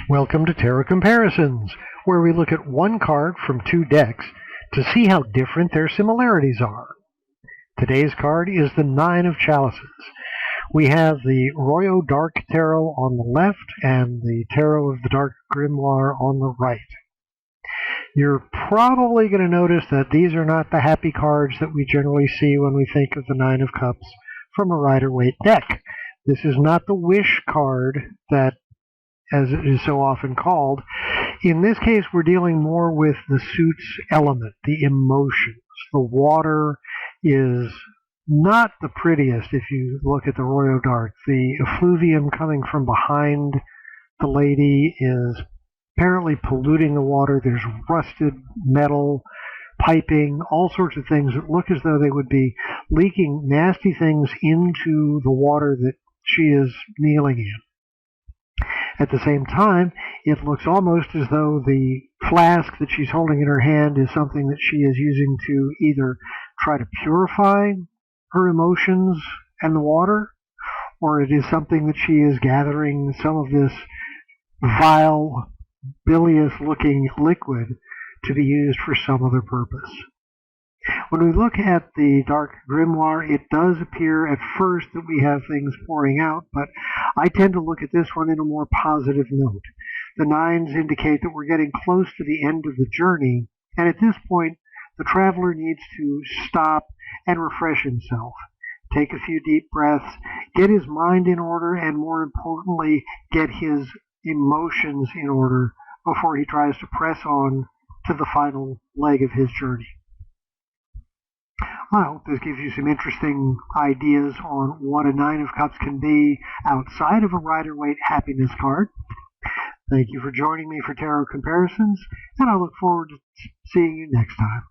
Welcome to Tarot Comparisons, where we look at one card from two decks to see how different their similarities are. Today's card is the Nine of Chalices. We have the Royo Dark Tarot on the left and the Tarot of the Dark Grimoire on the right. You're probably going to notice that these are not the happy cards that we generally see when we think of the Nine of Cups from a Rider-Waite deck. This is not the wish card that, as it is so often called. In this case, we're dealing more with the suit's element, the emotions. The water is not the prettiest if you look at the Royo Dark. The effluvium coming from behind the lady is apparently polluting the water. There's rusted metal, piping, all sorts of things that look as though they would be leaking nasty things into the water that she is kneeling in. At the same time, it looks almost as though the flask that she's holding in her hand is something that she is using to either try to purify her emotions and the water, or it is something that she is gathering some of this vile, bilious-looking liquid to be used for some other purpose. When we look at the Dark Grimoire, it does appear at first that we have things pouring out, but I tend to look at this one in a more positive note. The nines indicate that we're getting close to the end of the journey, and at this point, the traveler needs to stop and refresh himself, take a few deep breaths, get his mind in order, and more importantly, get his emotions in order before he tries to press on to the final leg of his journey. I hope this gives you some interesting ideas on what a Nine of Cups can be outside of a Rider-Waite happiness card. Thank you for joining me for Tarot Comparisons, and I look forward to seeing you next time.